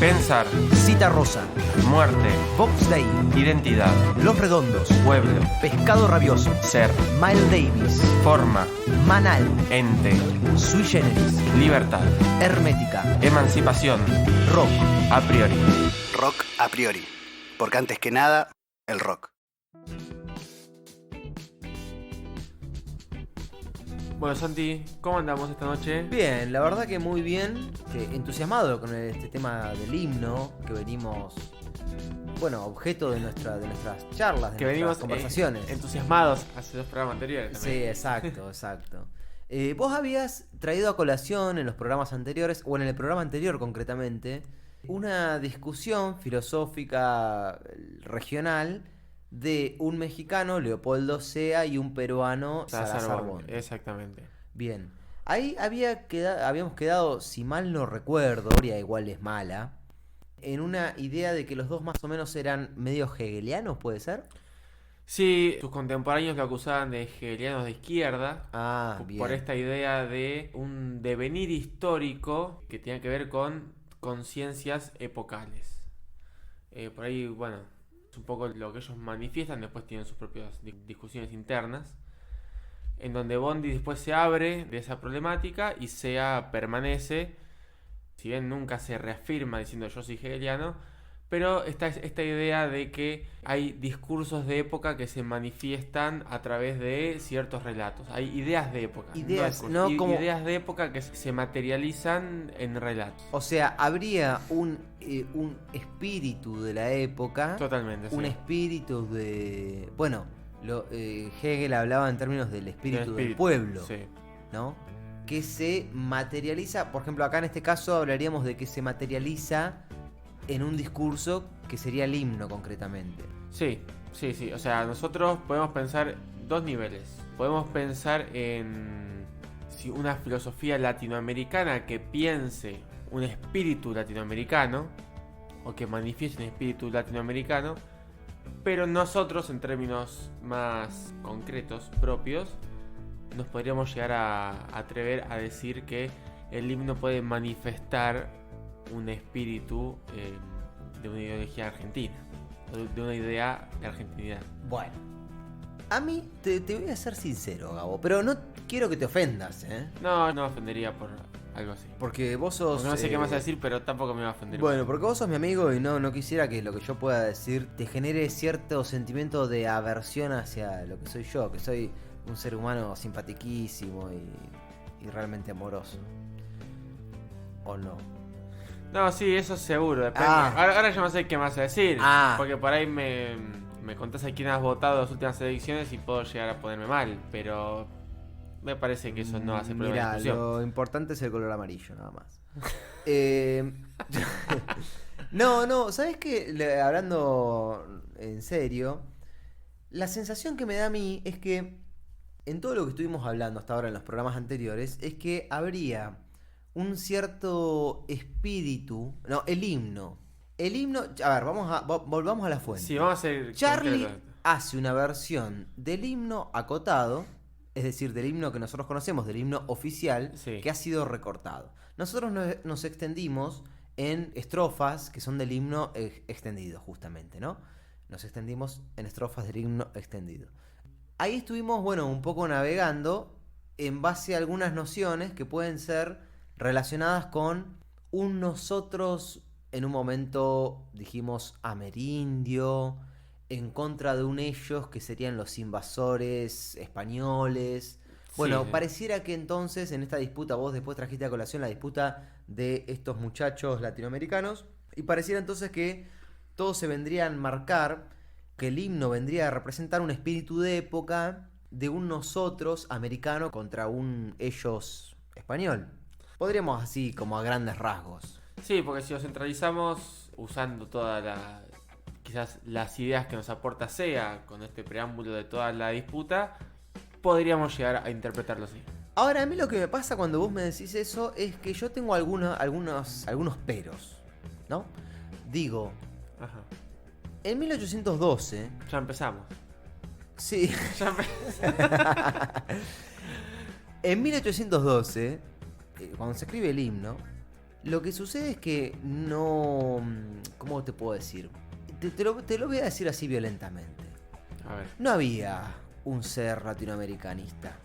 Pensar, Cita Rosa, muerte, Box Day, identidad, Los Redondos, pueblo, Pescado Rabioso, ser, Miles Davis, forma, Manal, ente, Sui Generis, libertad, Hermética, emancipación, Rock. a priori. Rock a priori. Porque antes que nada, el rock. Bueno, Santi, ¿cómo andamos esta noche? Bien, la verdad que muy bien, entusiasmado con este tema del himno que venimos, bueno, objeto de nuestras charlas, de Que nuestras venimos conversaciones. entusiasmados hace dos programas anteriores Sí, también. exacto. Vos habías traído a colación en los programas anteriores, o en el programa anterior concretamente, una discusión filosófica regional de un mexicano, Leopoldo Sea, y un peruano, Salazar Bond. Exactamente. Bien, ahí habíamos quedado, si mal no recuerdo, la historia igual es mala, en una idea de que los dos más o menos eran medio hegelianos, ¿puede ser? Sí, sus contemporáneos lo acusaban de hegelianos de izquierda. Ah, bien. Por esta idea de un devenir histórico que tenía que ver con conciencias epocales. Por ahí, bueno, es un poco lo que ellos manifiestan, después tienen sus propias discusiones internas, en donde Bondi después se abre de esa problemática y Sea permanece, si bien nunca se reafirma diciendo yo soy hegeliano, pero esta idea de que hay discursos de época que se manifiestan a través de ciertos relatos. Hay ideas de época. Ideas, no ¿no? Como... ideas de época que se materializan en relatos. O sea, habría un espíritu de la época. Totalmente, Un sí. espíritu de... Bueno, Hegel hablaba en términos del espíritu del pueblo, sí. ¿no? Que se materializa, por ejemplo, acá en este caso hablaríamos de que se materializa en un discurso que sería el himno concretamente. Sí. O sea, nosotros podemos pensar dos niveles. Podemos pensar en una filosofía latinoamericana que piense un espíritu latinoamericano o que manifieste un espíritu latinoamericano, pero nosotros, en términos más concretos, propios, nos podríamos llegar a atrever a decir que el himno puede manifestar un espíritu de una ideología argentina, de una idea de argentinidad. Bueno, a mí te voy a ser sincero, Gabo, pero no quiero que te ofendas, ¿eh? No me ofendería por algo así. Porque vos sos... Porque no sé qué más decir, pero tampoco me va a ofender. Bueno, porque vos sos mi amigo y no quisiera que lo que yo pueda decir te genere cierto sentimiento de aversión hacia lo que soy yo, que soy un ser humano simpatiquísimo y realmente amoroso. ¿O no? No, sí, eso seguro. Depende. Ah. Ahora yo no sé qué más decir. Ah. Porque por ahí me contás a quién has votado las últimas elecciones y puedo llegar a ponerme mal. Pero me parece que eso no hace problema de Mirá, discusión. lo importante es el color amarillo, nada más. No, ¿sabes qué? Hablando en serio, la sensación que me da a mí es que en todo lo que estuvimos hablando hasta ahora en los programas anteriores, es que habría un cierto espíritu. No, el himno. El himno. A ver, volvamos a la fuente. Sí, vamos a hacer. Charlie concreto. hace una versión del himno acotado, es decir, del himno que nosotros conocemos, del himno oficial, Sí. que ha sido recortado. Nosotros nos extendimos en estrofas que son del himno extendido, justamente, ¿no? Nos extendimos en estrofas del himno extendido. Ahí estuvimos, bueno, un poco navegando en base a algunas nociones que pueden ser relacionadas con un nosotros, en un momento dijimos amerindio, en contra de un ellos que serían los invasores españoles. Bueno, Sí. pareciera que entonces en esta disputa, vos después trajiste a colación la disputa de estos muchachos latinoamericanos, y pareciera entonces que todos se vendrían a marcar, que el himno vendría a representar un espíritu de época de un nosotros americano contra un ellos español. Podríamos así, como a grandes rasgos. Sí, porque si lo centralizamos usando quizás las ideas que nos aporta SEA con este preámbulo de toda la disputa, podríamos llegar a interpretarlo así. Ahora, a mí lo que me pasa cuando vos me decís eso es que yo tengo algunos peros, ¿no? Digo, Ajá. en 1812... Ya empezamos. Sí. Ya En 1812, cuando se escribe el himno, Lo que sucede es que no... ¿Cómo te puedo decir? Te lo voy a decir así violentamente. A ver. No había un ser latinoamericanista.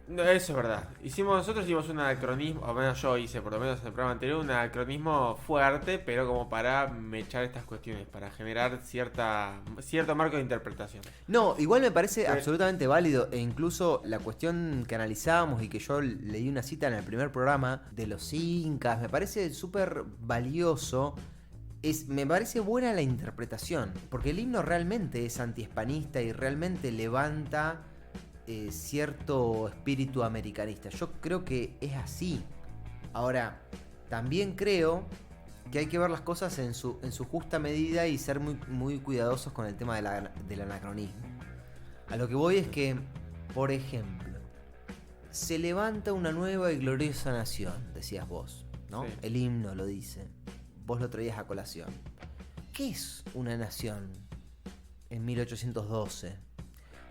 No, eso es verdad. Nosotros hicimos un anacronismo, o menos yo hice, por lo menos en el programa anterior, un anacronismo fuerte, pero como para mechar estas cuestiones, para generar cierto marco de interpretación. No, igual me parece Sí. absolutamente válido, e incluso la cuestión que analizábamos y que yo leí una cita en el primer programa de los incas, me parece súper valioso. Me parece buena la interpretación, porque el himno realmente es antihispanista y realmente levanta cierto espíritu americanista. Yo creo que es así. Ahora, también creo que hay que ver las cosas en su justa medida y ser muy, muy cuidadosos con el tema del anacronismo. A lo que voy es que, por ejemplo, se levanta una nueva y gloriosa nación, decías vos, ¿no? Sí. El himno lo dice. Vos lo traías a colación. ¿Qué es una nación en 1812?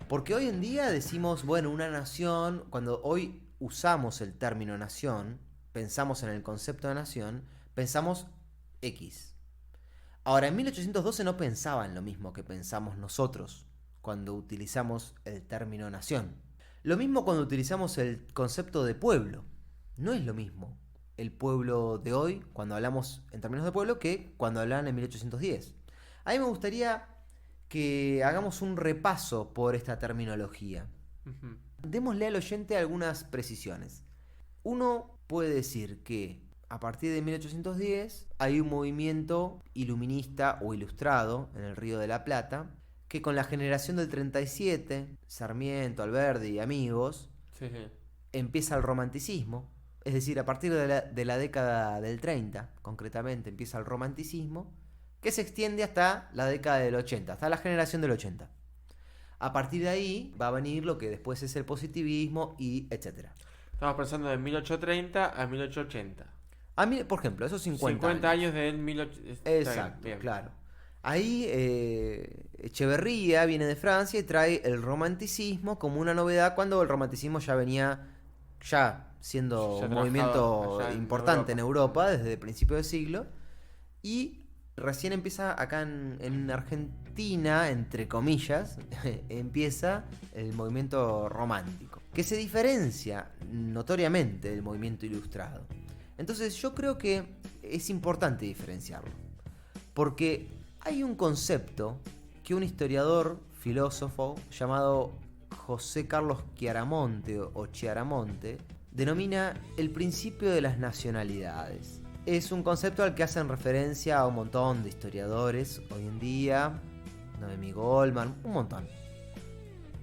Porque hoy en día decimos, bueno, una nación, cuando hoy usamos el término nación, pensamos en el concepto de nación, pensamos X. Ahora, en 1812 no pensaban lo mismo que pensamos nosotros cuando utilizamos el término nación. Lo mismo cuando utilizamos el concepto de pueblo. No es lo mismo el pueblo de hoy, cuando hablamos en términos de pueblo, que cuando hablaban en 1810. A mí me gustaría que hagamos un repaso por esta terminología. Ujú. Démosle al oyente algunas precisiones. Uno puede decir que a partir de 1810 hay un movimiento iluminista o ilustrado en el Río de la Plata, que con la generación del 37, Sarmiento, Alberdi y amigos, Sí, sí. empieza el romanticismo. Es decir, a partir de la década del 30, concretamente, empieza el romanticismo, que se extiende hasta la década del 80, hasta la generación del 80. A partir de ahí va a venir lo que después es el positivismo y etcétera. Estamos pensando de 1830 a 1880. A mí, por ejemplo, esos 50 años del 1800. Exacto, claro. Ahí Echeverría viene de Francia y trae el romanticismo como una novedad cuando el romanticismo ya venía siendo Ya un trabajaba movimiento allá en importante en Europa. Europa desde el principio del siglo. Y recién empieza acá en Argentina, entre comillas, empieza el movimiento romántico, que se diferencia notoriamente del movimiento ilustrado. Entonces yo creo que es importante diferenciarlo, porque hay un concepto que un historiador, filósofo, llamado José Carlos Chiaramonte, denomina el principio de las nacionalidades. Es un concepto al que hacen referencia a un montón de historiadores hoy en día, Noemí Goldman, un montón.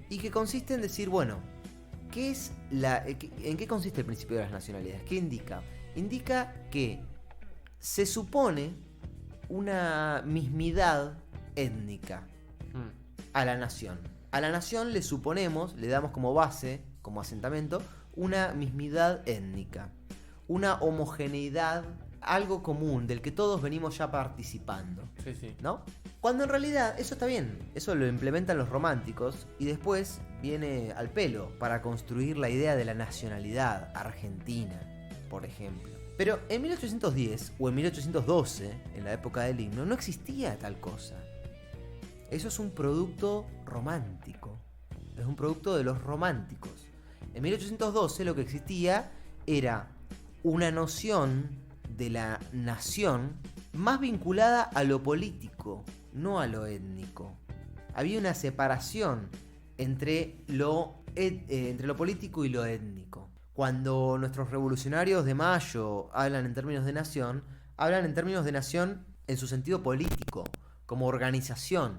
Y que consiste en decir, bueno, ¿en qué consiste el principio de las nacionalidades? ¿Qué indica? Indica que se supone una mismidad étnica a la nación. A la nación le suponemos, le damos como base, como asentamiento, una mismidad étnica, una homogeneidad, algo común del que todos venimos ya participando, Sí, sí. ¿no? Cuando en realidad eso está bien, eso lo implementan los románticos y después viene al pelo para construir la idea de la nacionalidad argentina, por ejemplo. Pero en 1810 o en 1812, en la época del himno, no existía tal cosa. Eso es un producto romántico, es un producto de los románticos. En 1812 lo que existía era una noción de la nación más vinculada a lo político, no a lo étnico. Había una separación entre lo político y lo étnico. Cuando nuestros revolucionarios de Mayo hablan en términos de nación, hablan en términos de nación en su sentido político, como organización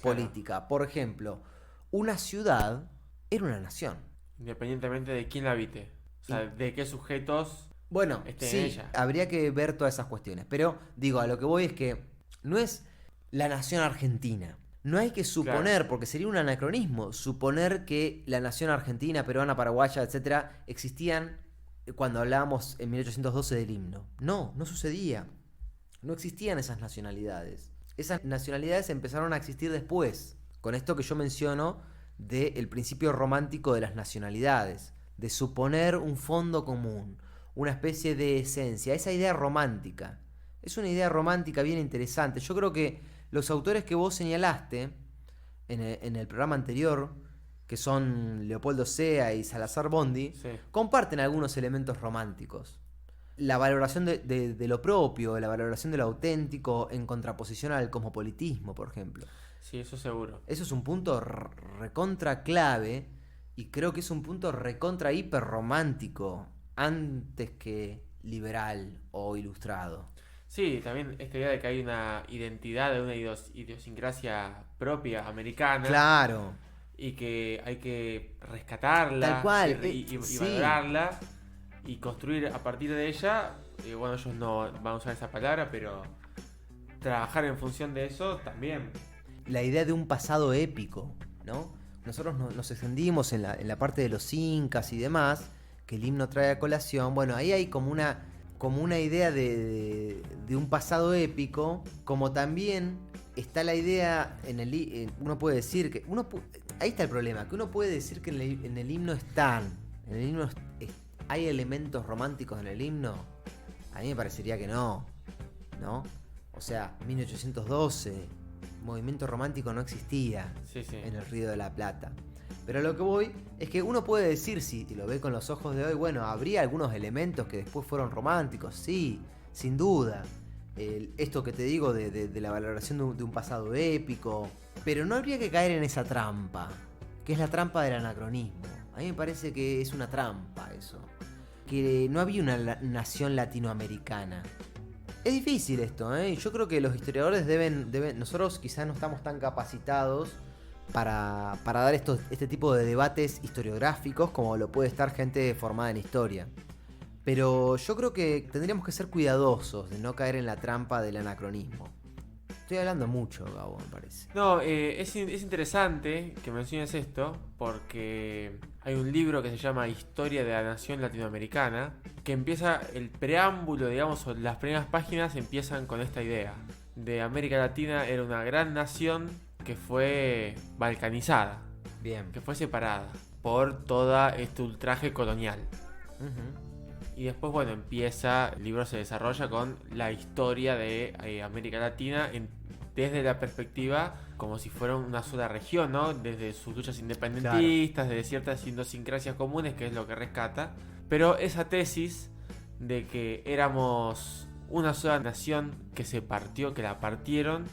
política. Por ejemplo, una ciudad era una nación. Independientemente de quién la habite. O sea, de qué sujetos. Bueno, En sí, ella. habría que ver todas esas cuestiones. Pero, digo, a lo que voy es que no es la nación argentina. No hay que suponer, Claro. porque sería un anacronismo, suponer que la nación argentina, peruana, paraguaya, etcétera, existían cuando hablábamos en 1812 del himno. No, no sucedía. No existían esas nacionalidades. Esas nacionalidades empezaron a existir después, con esto que yo menciono del principio romántico de las nacionalidades, de suponer un fondo común, una especie de esencia, esa idea romántica. Es una idea romántica bien interesante. Yo creo que los autores que vos señalaste en el programa anterior, que son Leopoldo Sea y Salazar Bondi, Sí. comparten algunos elementos románticos. La valoración de lo propio, la valoración de lo auténtico en contraposición al cosmopolitismo, por ejemplo. Sí, eso seguro. Eso es un punto recontra clave y creo que es un punto recontra hiper romántico antes que liberal o ilustrado. Sí, también esta idea de que hay una identidad, de una idiosincrasia propia americana. Claro. Y que hay que rescatarla. Tal cual, y sí. valorarla. Y construir a partir de ella. Bueno, ellos no van a usar esa palabra, pero trabajar en función de eso también. La idea de un pasado épico, ¿no? Nosotros nos extendimos en la parte de los incas y demás, que el himno trae a colación. Bueno, ahí hay como una idea de un pasado épico, como también está la idea uno puede decir que ahí está el problema, que uno puede decir que en el himno hay elementos románticos en el himno. A mí me parecería que no, ¿no? O sea, 1812, movimiento romántico no existía Sí, sí. en el Río de la Plata. Pero a lo que voy es que uno puede decir, si lo ve con los ojos de hoy, bueno, habría algunos elementos que después fueron románticos, sí, sin duda. Esto que te digo de la valoración de un pasado épico. Pero no habría que caer en esa trampa, que es la trampa del anacronismo. A mí me parece que es una trampa eso. Que no había una nación latinoamericana. Es difícil esto, ¿eh? Yo creo que los historiadores deben nosotros quizás no estamos tan capacitados para dar este tipo de debates historiográficos como lo puede estar gente formada en historia. Pero yo creo que tendríamos que ser cuidadosos de no caer en la trampa del anacronismo. Estoy hablando mucho, Gabo, me parece. No, es interesante que menciones esto porque hay un libro que se llama Historia de la Nación Latinoamericana que empieza el preámbulo, digamos, o las primeras páginas empiezan con esta idea de América Latina era una gran nación que fue balcanizada, Bien. que fue separada por todo este ultraje colonial. Ujú. Y después, bueno, el libro se desarrolla con la historia de América Latina desde la perspectiva como si fuera una sola región, ¿no? Desde sus luchas independentistas, desde ciertas idiosincrasias comunes, que es lo que rescata. Pero esa tesis de que éramos una sola nación que se partió, que la partieron,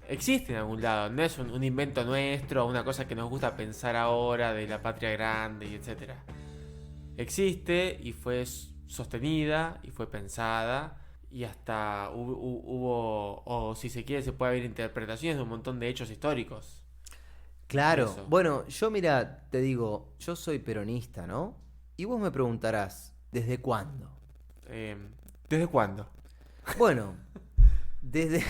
existe en algún lado. No es un invento nuestro, una cosa que nos gusta pensar ahora de la patria grande y etcétera. Existe y fue sostenida y fue pensada y hasta hubo, o si se quiere, se puede haber interpretaciones de un montón de hechos históricos. Claro. Eso. Bueno, yo mira, te digo, yo soy peronista, ¿no? Y vos me preguntarás, ¿desde cuándo? ¿Desde cuándo? Bueno, desde...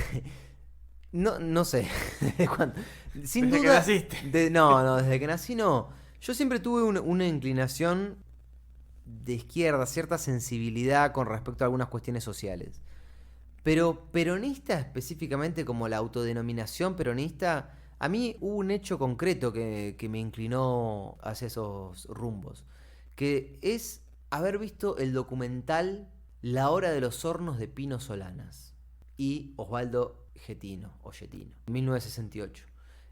No sé, ¿desde cuándo? Sin Desde que duda... naciste. No, desde que nací no. Yo siempre tuve una inclinación de izquierda, cierta sensibilidad con respecto a algunas cuestiones sociales. Pero peronista específicamente, como la autodenominación peronista, a mí hubo un hecho concreto que me inclinó hacia esos rumbos, que es haber visto el documental La Hora de los Hornos de Pino Solanas y Osvaldo Getino, 1968.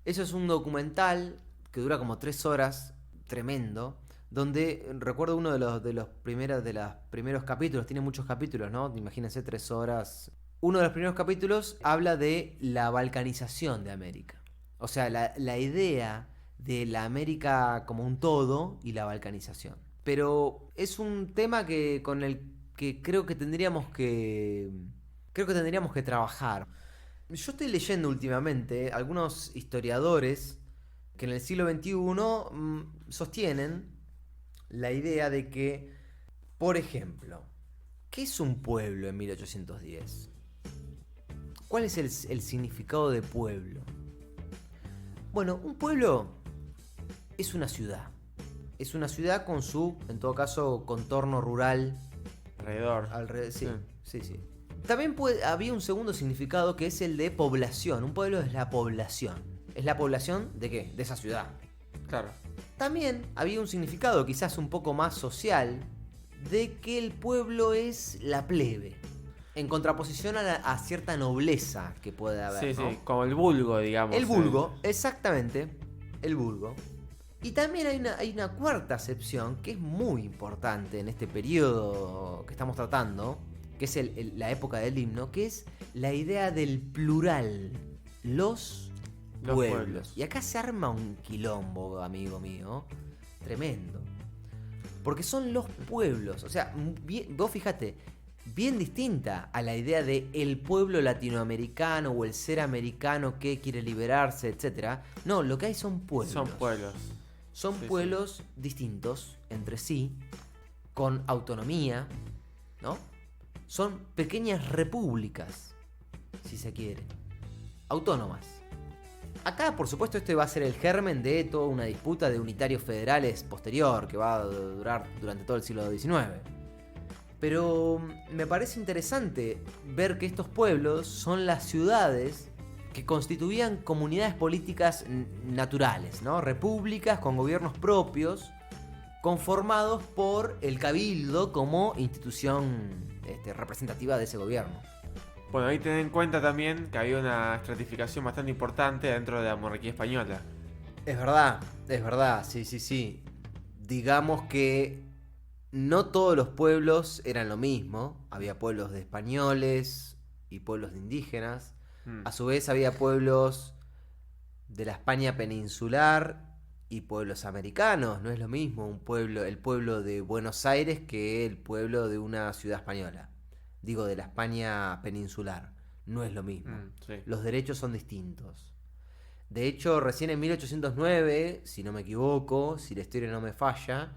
Eso es un documental que dura como 3 horas, tremendo, donde recuerdo uno de los primeros capítulos, tiene muchos capítulos, ¿no? Imagínense 3 horas. Uno de los primeros capítulos habla de la balcanización de América. O sea, la idea de la América como un todo y la balcanización. Pero es un tema con el que creo que tendríamos que trabajar. Yo estoy leyendo últimamente algunos historiadores que en el siglo XXI sostienen la idea de que, por ejemplo, ¿qué es un pueblo en 1810? ¿Cuál es el significado de pueblo? Bueno, un pueblo es una ciudad. Es una ciudad con su, en todo caso, contorno rural. Alrededor. Sí. También había un segundo significado que es el de población. Un pueblo es la población. ¿Es la población de qué? De esa ciudad. Claro. También había un significado quizás un poco más social de que el pueblo es la plebe, en contraposición a cierta nobleza que puede haber. Sí, ¿no? sí, como el vulgo, digamos. El vulgo, exactamente, el vulgo. Y también hay una cuarta acepción que es muy importante en este periodo que estamos tratando, que es la época del himno, que es la idea del plural, los pueblos. Y acá se arma un quilombo, amigo mío, tremendo. Porque son los pueblos, o sea, vos fíjate, bien distinta a la idea de el pueblo latinoamericano o el ser americano que quiere liberarse, etc. No, lo que hay son pueblos. Son pueblos. Son pueblos distintos entre sí, con autonomía, ¿no? Son pequeñas repúblicas, si se quiere, autónomas. Acá, por supuesto, este va a ser el germen de toda una disputa de unitarios federales posterior, que va a durar durante todo el siglo XIX. Pero me parece interesante ver que estos pueblos son las ciudades que constituían comunidades políticas naturales, ¿no? Repúblicas con gobiernos propios, conformados por el cabildo como institución representativa de ese gobierno. Bueno, ahí ten en cuenta también que había una estratificación bastante importante dentro de la monarquía española. Es verdad, sí. Digamos que no todos los pueblos eran lo mismo. Había pueblos de españoles y pueblos de indígenas. A su vez había pueblos de la España peninsular y pueblos americanos. No es lo mismo el pueblo de Buenos Aires que el pueblo de una ciudad española. Digo, de la España peninsular. No es lo mismo. Sí. Los derechos son distintos. De hecho, recién en 1809, si no me equivoco, si la historia no me falla,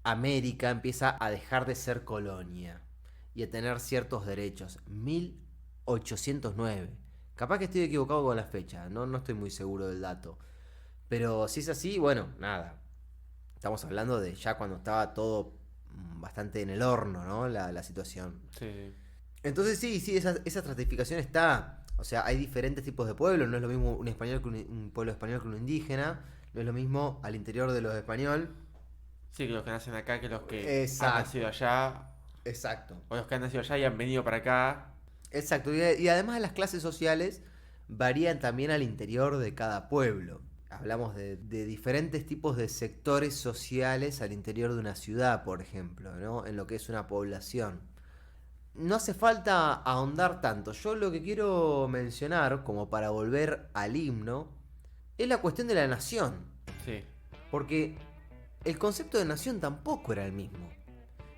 América empieza a dejar de ser colonia y a tener ciertos derechos. 1809. Capaz que estoy equivocado con la fecha, no estoy muy seguro del dato. Pero si es así, bueno, nada. Estamos hablando de ya cuando estaba todo bastante en el horno, ¿no? La situación. Sí. Entonces sí, esa estratificación está. O sea, hay diferentes tipos de pueblos. No es lo mismo un español que un pueblo español que un indígena. No es lo mismo al interior de los español. Sí, que los que nacen acá, que los que Exacto. han nacido allá. Exacto. O los que han nacido allá y han venido para acá. Exacto. Y además las clases sociales varían también al interior de cada pueblo. Hablamos de diferentes tipos de sectores sociales al interior de una ciudad, por ejemplo, ¿no? En lo que es una población. No hace falta ahondar tanto. Yo lo que quiero mencionar, como para volver al himno, es la cuestión de la nación. Sí. Porque el concepto de nación tampoco era el mismo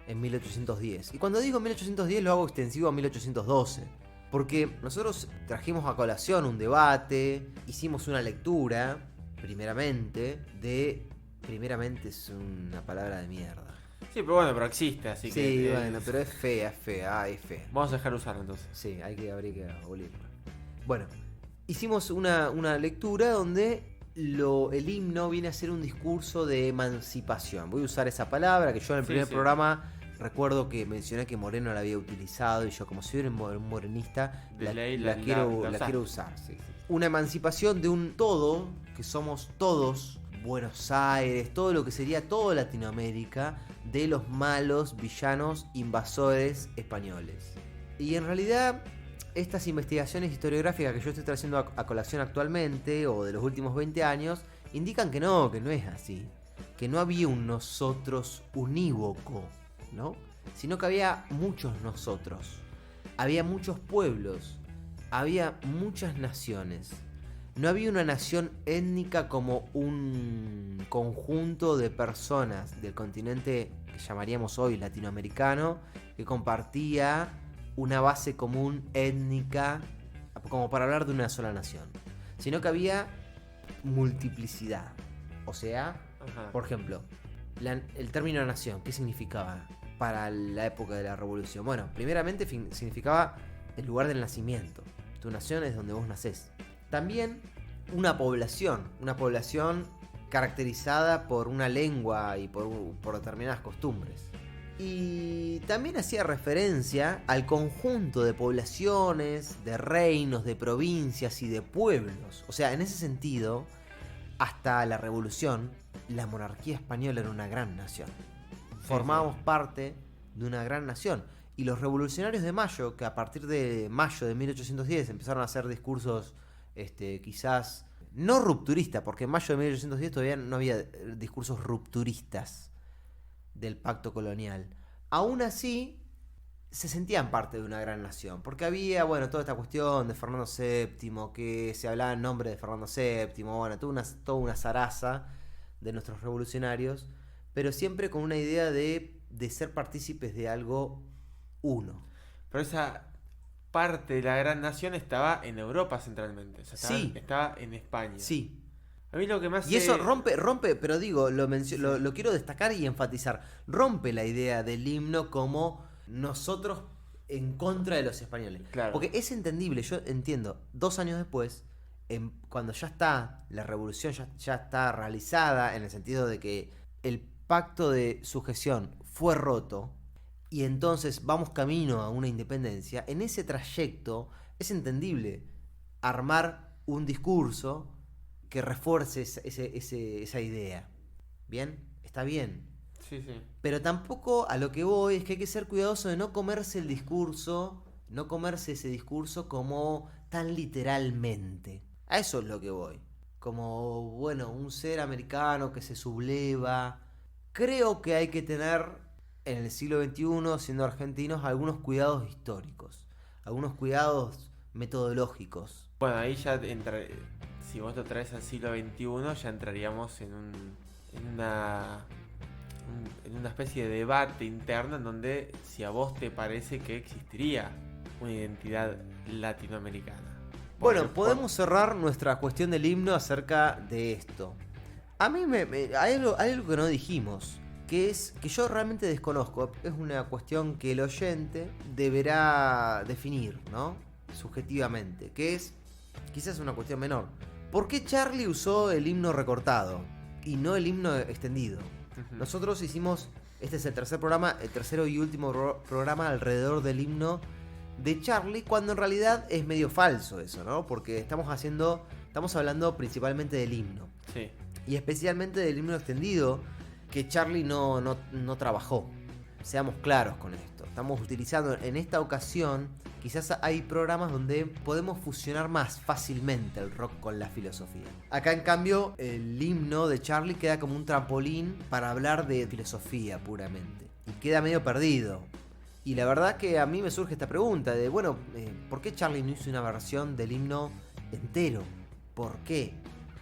en 1810. Y cuando digo 1810 lo hago extensivo a 1812. Porque nosotros trajimos a colación un debate, hicimos una lectura, primeramente es una palabra de mierda. Sí, pero existe, así que... Sí, bueno, pero es fea, es fea. Vamos a dejar usarlo entonces. Sí, habría que abolirlo. Bueno, hicimos una lectura donde el himno viene a ser un discurso de emancipación. Voy a usar esa palabra que yo en el primer programa recuerdo que mencioné que Moreno la había utilizado y yo, como soy un morenista, la quiero usar. Sí. Una emancipación de un todo, que somos todos Buenos Aires, todo lo que sería toda Latinoamérica, de los malos villanos invasores españoles. Y en realidad, estas investigaciones historiográficas que yo estoy trayendo a colación actualmente, o de los últimos 20 años, indican que no es así. Que no había un nosotros unívoco, ¿no? Sino que había muchos nosotros. Había muchos pueblos. Había muchas naciones. No había una nación étnica como un conjunto de personas del continente que llamaríamos hoy latinoamericano, que compartía una base común étnica como para hablar de una sola nación. Sino que había multiplicidad. O sea, por ejemplo, el término nación, ¿qué significaba para la época de la revolución? Bueno, primeramente significaba el lugar del nacimiento. Tu nación es donde vos nacés. También una población caracterizada por una lengua y por determinadas costumbres. Y también hacía referencia al conjunto de poblaciones, de reinos, de provincias y de pueblos. O sea, en ese sentido, hasta la revolución, la monarquía española era una gran nación. formábamos parte de una gran nación. Y los revolucionarios de Mayo, que a partir de mayo de 1810 empezaron a hacer discursos quizás no rupturistas, porque en mayo de 1810 todavía no había discursos rupturistas del pacto colonial. Aún así, se sentían parte de una gran nación, porque había, bueno, toda esta cuestión de Fernando VII, que se hablaba en nombre de Fernando VII, bueno, toda una zaraza de nuestros revolucionarios, pero siempre con una idea de ser partícipes de algo uno. Pero esa parte de la gran nación estaba en Europa centralmente, o sea, estaba en España. Sí. A mí lo que más Y eso rompe, pero digo, lo quiero destacar y enfatizar, rompe la idea del himno como nosotros en contra de los españoles. Claro. Porque es entendible, yo entiendo, 2 años después, cuando ya está, la revolución ya está realizada, en el sentido de que el pacto de sujeción fue roto, y entonces vamos camino a una independencia, en ese trayecto es entendible armar un discurso que refuerce esa idea. ¿Bien? Está bien. Sí. Pero tampoco a lo que voy es que hay que ser cuidadoso de no comerse el discurso, no comerse ese discurso como tan literalmente. A eso es lo que voy. Como, bueno, un ser americano que se subleva. Creo que hay que tener en el siglo XXI, siendo argentinos, algunos cuidados históricos, algunos cuidados metodológicos. Bueno, ahí ya si vos lo traes al siglo XXI, ya entraríamos en una especie de debate interno en donde si a vos te parece que existiría una identidad latinoamericana. Bueno, podemos cerrar nuestra cuestión del himno acerca de esto. A mí hay algo que no dijimos, que es que yo realmente desconozco. Es una cuestión que el oyente deberá definir, ¿no? Subjetivamente, que es quizás una cuestión menor. ¿Por qué Charlie usó el himno recortado y no el himno extendido? Nosotros hicimos, este es el tercero y último programa alrededor del himno de Charlie, cuando en realidad es medio falso eso, ¿no? Porque estamos hablando principalmente del himno. Sí. Y especialmente del himno extendido, que Charlie no trabajó. Seamos claros con esto. Estamos utilizando en esta ocasión, quizás hay programas donde podemos fusionar más fácilmente el rock con la filosofía. Acá en cambio el himno de Charlie queda como un trampolín para hablar de filosofía puramente. Y queda medio perdido. Y la verdad que a mí me surge esta pregunta de, bueno, ¿por qué Charlie no hizo una versión del himno entero? ¿Por qué?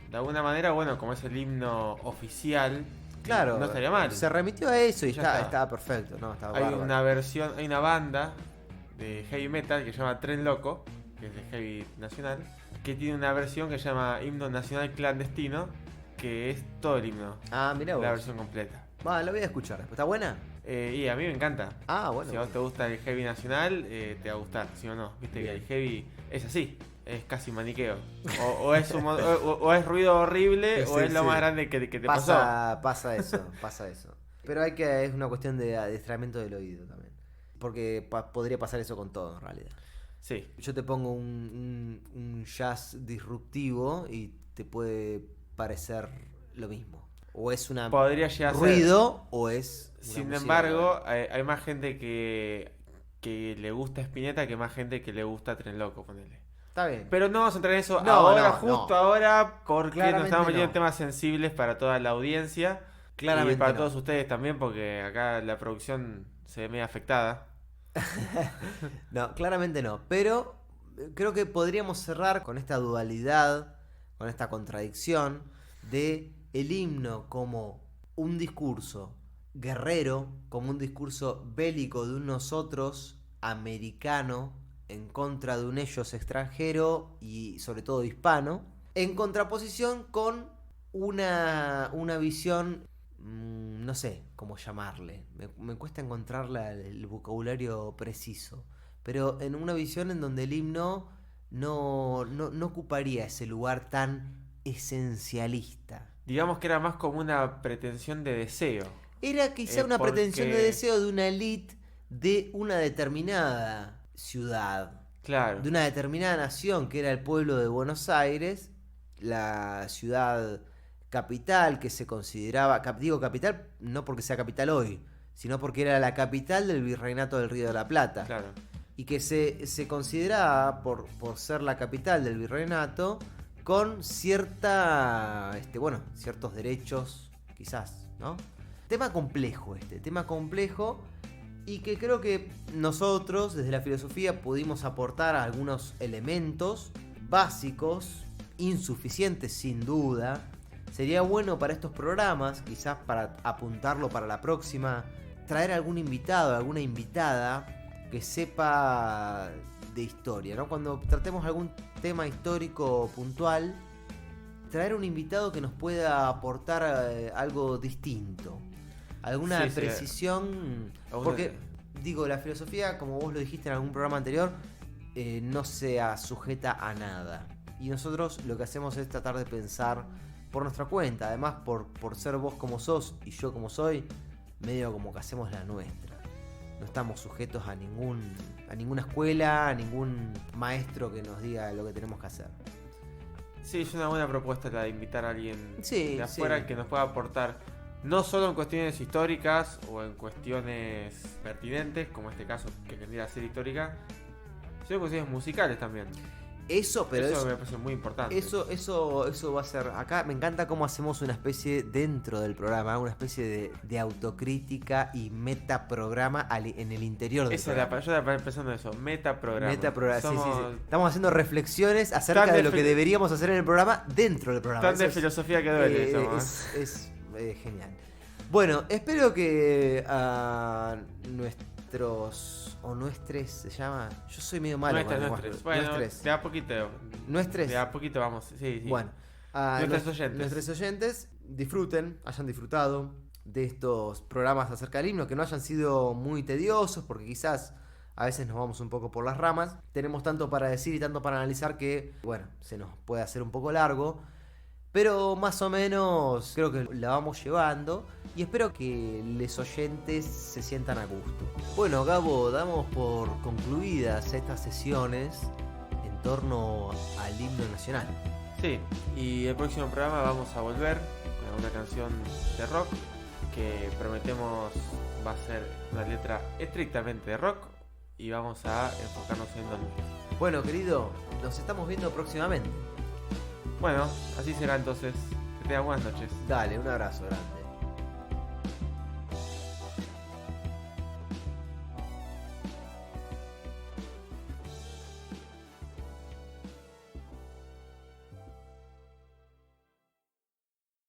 De alguna manera, bueno, como es el himno oficial, claro, no estaría mal. Se remitió a eso y Ya estaba perfecto, ¿no? Estaba hay bárbaro. hay una banda de heavy metal que se llama Tren Loco, que es de heavy nacional, que tiene una versión que se llama Himno Nacional Clandestino, que es todo el himno. Ah, mirá vos. La versión completa. Va, la voy a escuchar. ¿Está buena? Y a mí me encanta. Ah, bueno. Si a vos te gusta el heavy nacional, te va a gustar, ¿sí o no? Viste Bien. que el heavy es así, es casi maniqueo. O es ruido horrible, o Sí, es lo sí. más grande que te pasó. Pasa eso. Pero es una cuestión de adiestramiento del oído también. Porque podría pasar eso con todo en realidad. Sí. Yo te pongo un jazz disruptivo y te puede parecer lo mismo. O es una Podría llegar a ser. ruido o es una Sin música. embargo, hay más gente que le gusta Spinetta que más gente que le gusta Tren Loco, ponele. Está bien. Pero no vamos a entrar en eso No, ahora, no, justo no. ahora, porque nos Claramente estamos metiendo en no. temas sensibles para toda la audiencia. Claramente Y para no. todos ustedes también, porque acá la producción se ve medio afectada. No, claramente no. Pero creo que podríamos cerrar con esta dualidad, con esta contradicción de el himno como un discurso guerrero, como un discurso bélico de un nosotros americano en contra de un ellos extranjero y sobre todo hispano, en contraposición con una visión, no sé cómo llamarle, me cuesta encontrar el vocabulario preciso, pero en una visión en donde el himno no ocuparía ese lugar tan esencialista. Digamos que era más como una pretensión de deseo. Era quizá una porque- pretensión de deseo de una élite de una determinada ciudad, Claro. de una determinada nación, que era el pueblo de Buenos Aires, la ciudad capital que se consideraba, digo capital no porque sea capital hoy, sino porque era la capital del virreinato del Río de la Plata. Claro. Y que se consideraba, por ser la capital del virreinato, con ciertos derechos, quizás, ¿no? Tema complejo y que creo que nosotros, desde la filosofía, pudimos aportar algunos elementos básicos, insuficientes sin duda. Sería bueno para estos programas, quizás para apuntarlo para la próxima, traer algún invitado, alguna invitada que sepa de historia, ¿no? Cuando tratemos algún tema histórico puntual, traer un invitado que nos pueda aportar algo distinto, alguna precisión, porque digo, la filosofía, como vos lo dijiste en algún programa anterior, no se sujeta a nada, y nosotros lo que hacemos es tratar de pensar por nuestra cuenta, además por ser vos como sos y yo como soy, medio como que hacemos la nuestra. No estamos sujetos a ninguna escuela, a ningún maestro que nos diga lo que tenemos que hacer. Sí, es una buena propuesta la de invitar a alguien Sí, de afuera sí. que nos pueda aportar, no solo en cuestiones históricas o en cuestiones pertinentes, como este caso que tendría ser histórica, sino en cuestiones musicales también. Eso me parece muy importante. Eso va a ser. Acá me encanta cómo hacemos una especie dentro del programa, una especie de autocrítica y metaprograma en el interior del programa. Yo estaba pensando en eso, metaprograma. Sí. Estamos haciendo reflexiones acerca de lo que deberíamos hacer en el programa dentro del programa. Tan de filosofía que duele es genial. Bueno, espero que nuestros se llama. Yo soy medio malo. Nuestros. Bueno, de a poquito. Nuestros. De a poquito vamos. Sí. Bueno, nuestros oyentes hayan disfrutado de estos programas acerca del himno, que no hayan sido muy tediosos, porque quizás a veces nos vamos un poco por las ramas. Tenemos tanto para decir y tanto para analizar que, bueno, se nos puede hacer un poco largo. Pero más o menos creo que la vamos llevando y espero que los oyentes se sientan a gusto. Bueno, Gabo, damos por concluidas estas sesiones en torno al himno nacional. Sí, y el próximo programa vamos a volver con una canción de rock que prometemos va a ser una letra estrictamente de rock y vamos a enfocarnos en Don Luis. Bueno, querido, nos estamos viendo próximamente. Bueno, así será entonces. Que tengan buenas noches. Dale, un abrazo grande.